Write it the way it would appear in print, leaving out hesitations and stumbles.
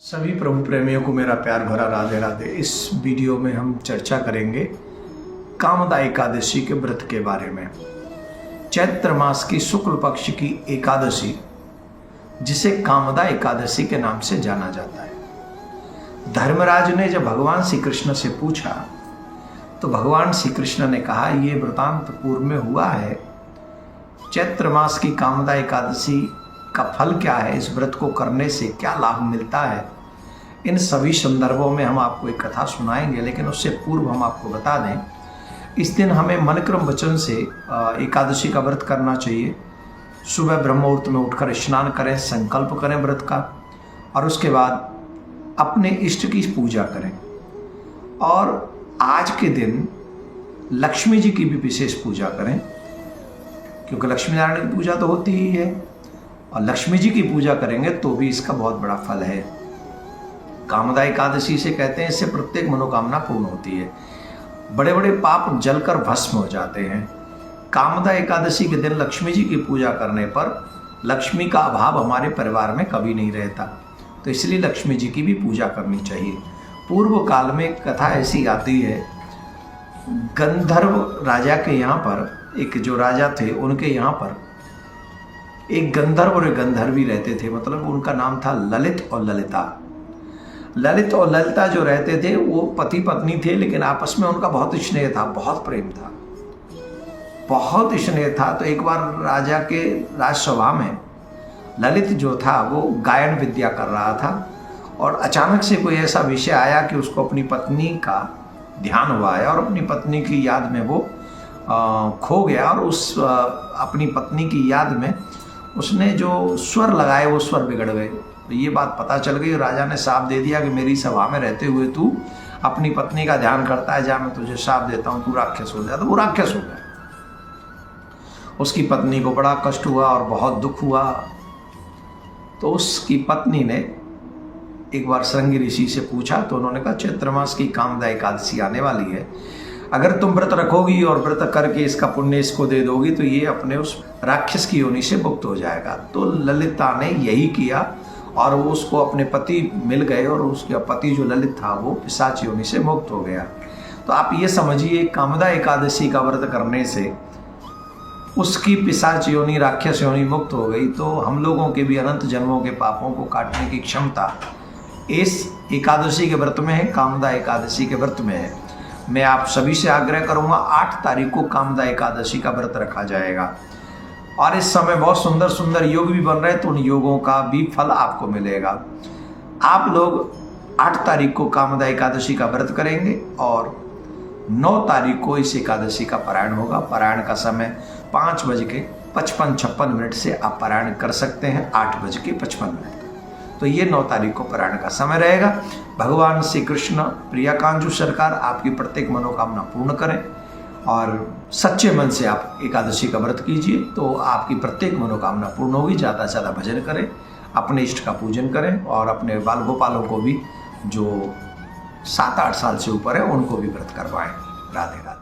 सभी प्रभु प्रेमियों को मेरा प्यार भरा राधे राधे। इस वीडियो में हम चर्चा करेंगे कामदा एकादशी के व्रत के बारे में। चैत्र मास की शुक्ल पक्ष की एकादशी जिसे कामदा एकादशी के नाम से जाना जाता है। धर्मराज ने जब भगवान श्री कृष्ण से पूछा तो भगवान श्री कृष्ण ने कहा, ये वृतांत पूर्व में हुआ है। चैत्र मास की कामदा एकादशी का फल क्या है, इस व्रत को करने से क्या लाभ मिलता है, इन सभी संदर्भों में हम आपको एक कथा सुनाएंगे। लेकिन उससे पूर्व हम आपको बता दें, इस दिन हमें मनक्रम वचन से एकादशी का व्रत करना चाहिए। सुबह ब्रह्म मुहूर्त में उठकर स्नान करें, संकल्प करें व्रत का, और उसके बाद अपने इष्ट की पूजा करें। और आज के दिन लक्ष्मी जी की भी विशेष पूजा करें, क्योंकि लक्ष्मी नारायण की पूजा तो होती ही है, और लक्ष्मी जी की पूजा करेंगे तो भी इसका बहुत बड़ा फल है। कामदा एकादशी से कहते हैं, इससे प्रत्येक मनोकामना पूर्ण होती है, बड़े बड़े पाप जलकर भस्म हो जाते हैं। कामदा एकादशी के दिन लक्ष्मी जी की पूजा करने पर लक्ष्मी का अभाव हमारे परिवार में कभी नहीं रहता, तो इसलिए लक्ष्मी जी की भी पूजा करनी चाहिए। पूर्व काल में कथा ऐसी आती है, गंधर्व राजा के यहाँ पर, एक जो राजा थे उनके यहाँ पर एक गंधर्व और एक गंधर्वी रहते थे। मतलब उनका नाम था ललित और ललिता। ललित और ललिता जो रहते थे वो पति पत्नी थे, लेकिन आपस में उनका बहुत स्नेह था, बहुत प्रेम था, बहुत स्नेह था। तो एक बार राजा के राजसभा में ललित जो था वो गायन विद्या कर रहा था, और अचानक से कोई ऐसा विषय आया कि उसको अपनी पत्नी का ध्यान हुआ है, और अपनी पत्नी की याद में वो खो गया। और उस अपनी पत्नी की याद में उसने जो स्वर लगाए वो स्वर बिगड़ गए। तो ये बात पता चल गई, राजा ने शाप दे दिया कि मेरी सभा में रहते हुए तू अपनी पत्नी का ध्यान करता है, जा मैं तुझे शाप देता हूँ, तू राक्षस हो जा। तो वो राक्षस हो गया। उसकी पत्नी को बड़ा कष्ट हुआ और बहुत दुख हुआ। तो उसकी पत्नी ने एक बार श्रृंगी ऋषि से पूछा, तो उन्होंने कहा, चैत्र मास की कामदा एकादशी आने वाली है, अगर तुम व्रत रखोगी और व्रत करके इसका पुण्य इसको दे दोगी तो ये अपने उस राक्षस की योनि से मुक्त हो जाएगा। तो ललिता ने यही किया, और वो उसको अपने पति मिल गए, और उसका पति जो ललित था वो पिशाच योनि से मुक्त हो गया। तो आप ये समझिए, कामदा एकादशी का व्रत करने से उसकी पिशाच योनि, राक्षस योनि मुक्त हो गई। तो हम लोगों के भी अनंत जन्मों के पापों को काटने की क्षमता इस एकादशी के व्रत में है, कामदा एकादशी के व्रत में है। मैं आप सभी से आग्रह करूंगा, 8 तारीख को कामदा एकादशी का व्रत रखा जाएगा, और इस समय बहुत सुंदर सुंदर योग भी बन रहे हैं, तो उन योगों का भी फल आपको मिलेगा। आप लोग 8 तारीख को कामदा एकादशी का व्रत करेंगे, और 9 तारीख को इस एकादशी का पारायण होगा। पारायण का समय 5:55 से आप पारायण कर सकते हैं 8:55। तो ये 9 तारीख को पारायण का समय रहेगा। भगवान श्री कृष्ण प्रिया कांजू सरकार आपकी प्रत्येक मनोकामना पूर्ण करें, और सच्चे मन से आप एकादशी का व्रत कीजिए तो आपकी प्रत्येक मनोकामना पूर्ण होगी। ज़्यादा से ज़्यादा भजन करें, अपने इष्ट का पूजन करें, और अपने बाल गोपालों को भी जो 7-8 साल से ऊपर है उनको भी व्रत करवाएं। राधे राधे।